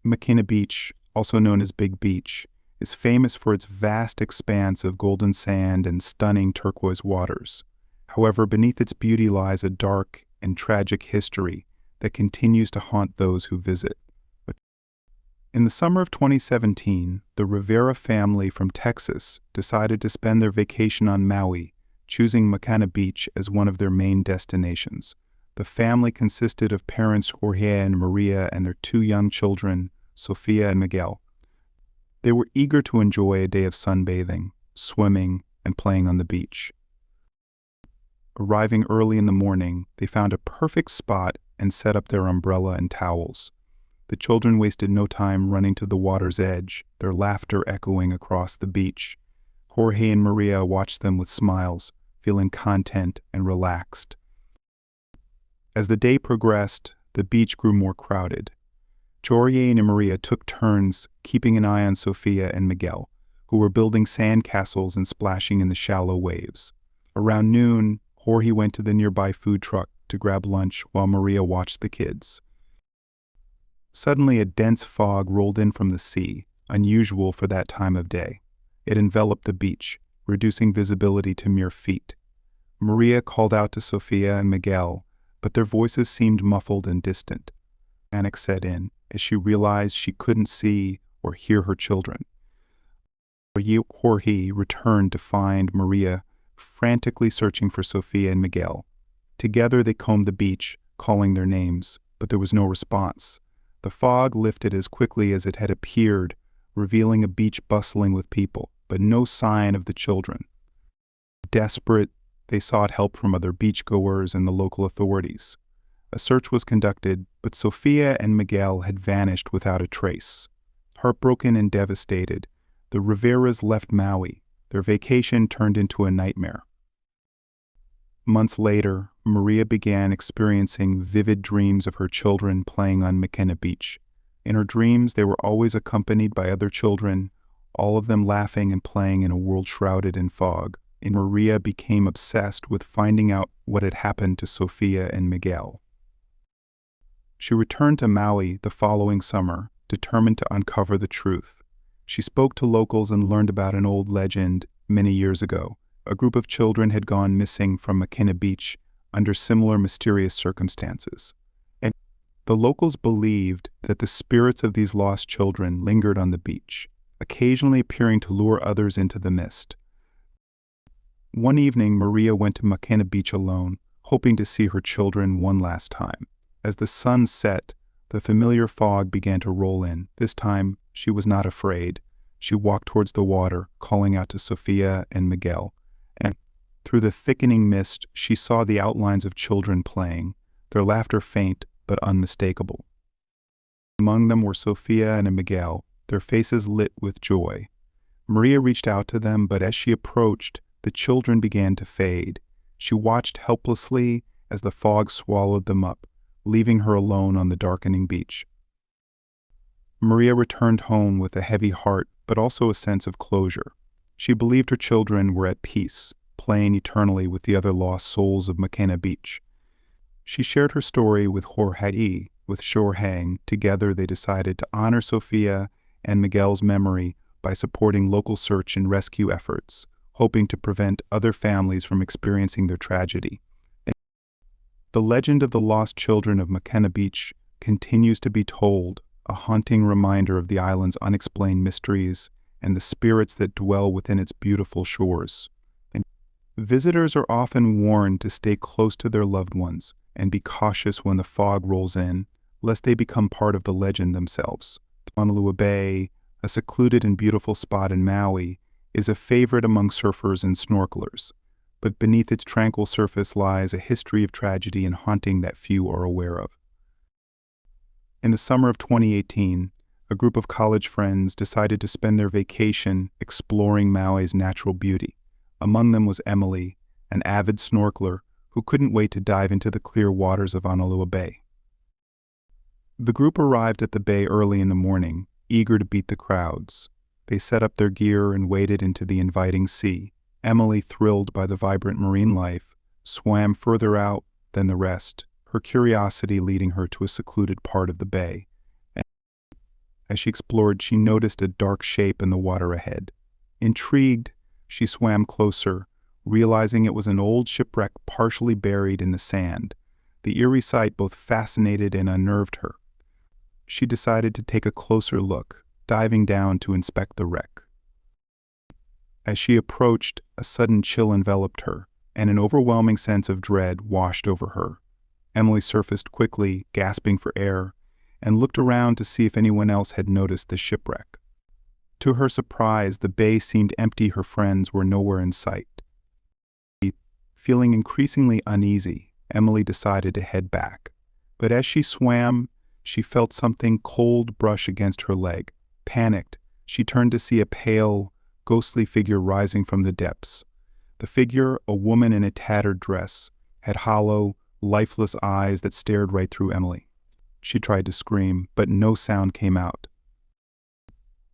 Makena Beach, also known as Big Beach, is famous for its vast expanse of golden sand and stunning turquoise waters. However, beneath its beauty lies a dark and tragic history that continues to haunt those who visit. In the summer of 2017, the Rivera family from Texas decided to spend their vacation on Maui, choosing Makena Beach as one of their main destinations. The family consisted of parents Jorge and Maria and their two young children, Sofia and Miguel. They were eager to enjoy a day of sunbathing, swimming, and playing on the beach. Arriving early in the morning, they found a perfect spot and set up their umbrella and towels. The children wasted no time running to the water's edge, their laughter echoing across the beach. Jorge and Maria watched them with smiles, feeling content and relaxed. As the day progressed, the beach grew more crowded. Jorge and Maria took turns keeping an eye on Sofia and Miguel, who were building sand castles and splashing in the shallow waves. Around noon, Jorge went to the nearby food truck to grab lunch while Maria watched the kids. Suddenly, a dense fog rolled in from the sea, unusual for that time of day. It enveloped the beach, reducing visibility to mere feet. Maria called out to Sofia and Miguel, but their voices seemed muffled and distant. Panic set in as she realized she couldn't see or hear her children. Jorge returned to find Maria frantically searching for Sofia and Miguel. Together they combed the beach, calling their names, but there was no response. The fog lifted as quickly as it had appeared, revealing a beach bustling with people, but no sign of the children. Desperate, they sought help from other beachgoers and the local authorities. A search was conducted, but Sofia and Miguel had vanished without a trace. Heartbroken and devastated, the Riveras left Maui. Their vacation turned into a nightmare. Months later, Maria began experiencing vivid dreams of her children playing on Makena Beach. In her dreams, they were always accompanied by other children, all of them laughing and playing in a world shrouded in fog. And Maria became obsessed with finding out what had happened to Sofia and Miguel. She returned to Maui the following summer, determined to uncover the truth. She spoke to locals and learned about an old legend many years ago. A group of children had gone missing from Makena Beach under similar mysterious circumstances. And the locals believed that the spirits of these lost children lingered on the beach, occasionally appearing to lure others into the mist. One evening, Maria went to Makena Beach alone, hoping to see her children one last time. As the sun set, the familiar fog began to roll in. This time, she was not afraid. She walked towards the water, calling out to Sofia and Miguel. And through the thickening mist, she saw the outlines of children playing, their laughter faint but unmistakable. Among them were Sofia and Miguel, their faces lit with joy. Maria reached out to them, but as she approached, the children began to fade. She watched helplessly as the fog swallowed them up, leaving her alone on the darkening beach. Maria returned home with a heavy heart, but also a sense of closure. She believed her children were at peace, playing eternally with the other lost souls of Makena Beach. She shared her story with Jorge. Together they decided to honor Sofia and Miguel's memory by supporting local search and rescue efforts, hoping to prevent other families from experiencing their tragedy. The legend of the lost children of Makena Beach continues to be told, a haunting reminder of the island's unexplained mysteries and the spirits that dwell within its beautiful shores. And visitors are often warned to stay close to their loved ones and be cautious when the fog rolls in, lest they become part of the legend themselves. Honolulu Bay, a secluded and beautiful spot in Maui, is a favorite among surfers and snorkelers, but beneath its tranquil surface lies a history of tragedy and haunting that few are aware of. In the summer of 2018, a group of college friends decided to spend their vacation exploring Maui's natural beauty. Among them was Emily, an avid snorkeler who couldn't wait to dive into the clear waters of Honolulu Bay. The group arrived at the bay early in the morning, eager to beat the crowds. They set up their gear and waded into the inviting sea. Emily, thrilled by the vibrant marine life, swam further out than the rest, her curiosity leading her to a secluded part of the bay. As she explored, she noticed a dark shape in the water ahead. Intrigued, she swam closer, realizing it was an old shipwreck partially buried in the sand. The eerie sight both fascinated and unnerved her. She decided to take a closer look, diving down to inspect the wreck. As she approached, a sudden chill enveloped her, and an overwhelming sense of dread washed over her. Emily surfaced quickly, gasping for air, and looked around to see if anyone else had noticed the shipwreck. To her surprise, the bay seemed empty. Her friends were nowhere in sight. Feeling increasingly uneasy, Emily decided to head back. But as she swam, she felt something cold brush against her leg. Panicked, she turned to see a pale, ghostly figure rising from the depths. The figure, a woman in a tattered dress, had hollow, lifeless eyes that stared right through Emily. She tried to scream, but no sound came out.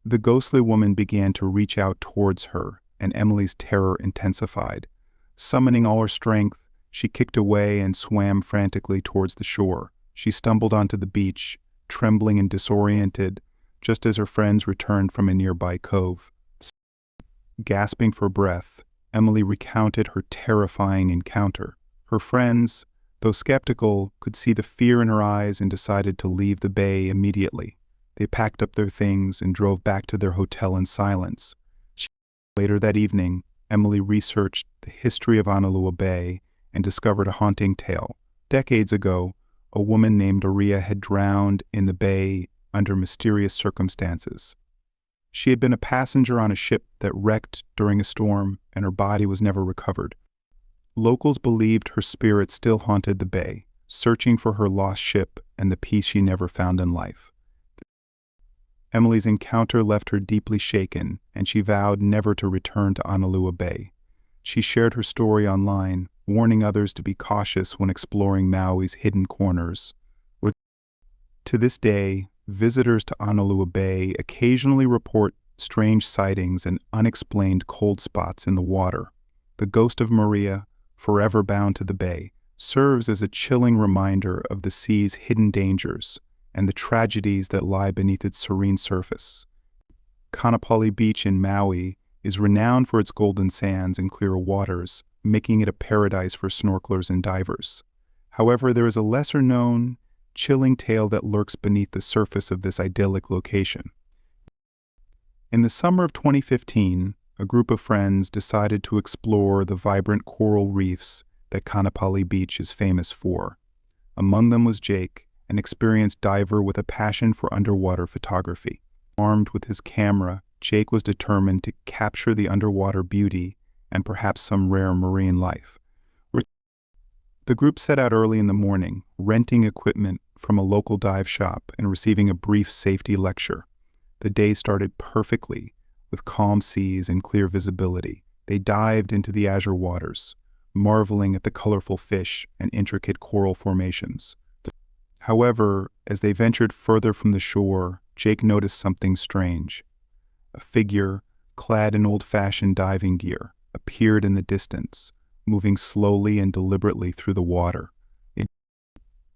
The ghostly woman began to reach out towards her, and Emily's terror intensified. Summoning all her strength, she kicked away and swam frantically towards the shore. She stumbled onto the beach, trembling and disoriented, just as her friends returned from a nearby cove. Gasping for breath, Emily recounted her terrifying encounter. Her friends, though skeptical, could see the fear in her eyes and decided to leave the bay immediately. They packed up their things and drove back to their hotel in silence. Later that evening, Emily researched the history of Honolulu Bay and discovered a haunting tale. Decades ago, a woman named Maria had drowned in the bay under mysterious circumstances. She had been a passenger on a ship that wrecked during a storm, and her body was never recovered. Locals believed her spirit still haunted the bay, searching for her lost ship and the peace she never found in life. Emily's encounter left her deeply shaken, and she vowed never to return to Honolulu Bay. She shared her story online, warning others to be cautious when exploring Maui's hidden corners. To this day, visitors to Honolulu Bay occasionally report strange sightings and unexplained cold spots in the water. The ghost of Maria, forever bound to the bay, serves as a chilling reminder of the sea's hidden dangers and the tragedies that lie beneath its serene surface. Kaanapali Beach in Maui is renowned for its golden sands and clear waters, making it a paradise for snorkelers and divers. However, there is a lesser-known, chilling tale that lurks beneath the surface of this idyllic location. In the summer of 2015, a group of friends decided to explore the vibrant coral reefs that Kaanapali Beach is famous for. Among them was Jake, an experienced diver with a passion for underwater photography. Armed with his camera, Jake was determined to capture the underwater beauty and perhaps some rare marine life. The group set out early in the morning, renting equipment from a local dive shop and receiving a brief safety lecture. The day started perfectly, with calm seas and clear visibility. They dived into the azure waters, marveling at the colorful fish and intricate coral formations. However, as they ventured further from the shore, Jake noticed something strange. A figure, clad in old-fashioned diving gear, appeared in the distance, moving slowly and deliberately through the water.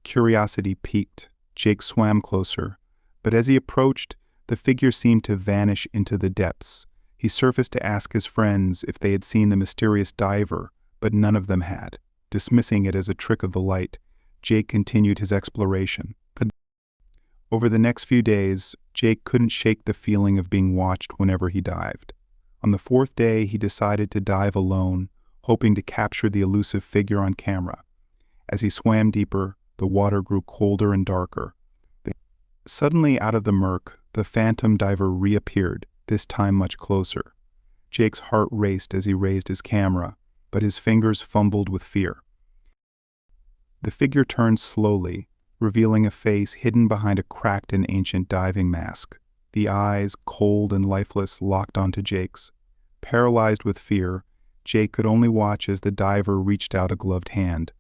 Curiosity piqued. Jake swam closer, but as he approached, the figure seemed to vanish into the depths. He surfaced to ask his friends if they had seen the mysterious diver, but none of them had. Dismissing it as a trick of the light, Jake continued his exploration. Over the next few days, Jake couldn't shake the feeling of being watched whenever he dived. On the fourth day, he decided to dive alone, hoping to capture the elusive figure on camera. As he swam deeper, the water grew colder and darker. Suddenly, out of the murk, the phantom diver reappeared, this time much closer. Jake's heart raced as he raised his camera, but his fingers fumbled with fear. The figure turned slowly, revealing a face hidden behind a cracked and ancient diving mask. The eyes, cold and lifeless, locked onto Jake's. Paralyzed with fear, Jake could only watch as the diver reached out a gloved hand.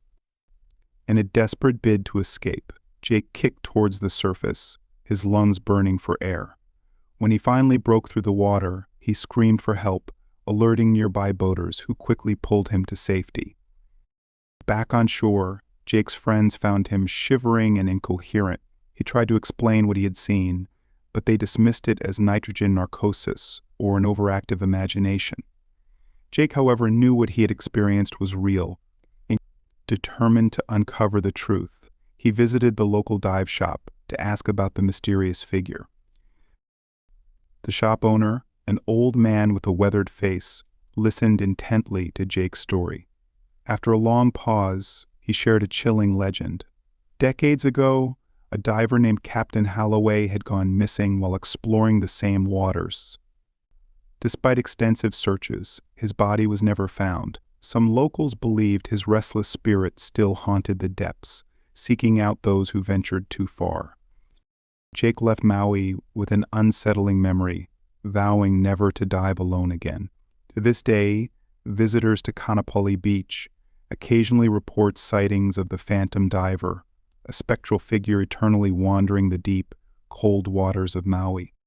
In a desperate bid to escape, Jake kicked towards the surface, his lungs burning for air. When he finally broke through the water, he screamed for help, alerting nearby boaters who quickly pulled him to safety. Back on shore, Jake's friends found him shivering and incoherent. He tried to explain what he had seen, but they dismissed it as nitrogen narcosis or an overactive imagination. Jake, however, knew what he had experienced was real. And determined to uncover the truth, he visited the local dive shop to ask about the mysterious figure. The shop owner, an old man with a weathered face, listened intently to Jake's story. After a long pause, he shared a chilling legend. Decades ago, a diver named Captain Holloway had gone missing while exploring the same waters. Despite extensive searches, his body was never found. Some locals believed his restless spirit still haunted the depths, seeking out those who ventured too far. Jake left Maui with an unsettling memory, vowing never to dive alone again. To this day, visitors to Kaanapali Beach occasionally report sightings of the phantom diver, a spectral figure eternally wandering the deep, cold waters of Maui.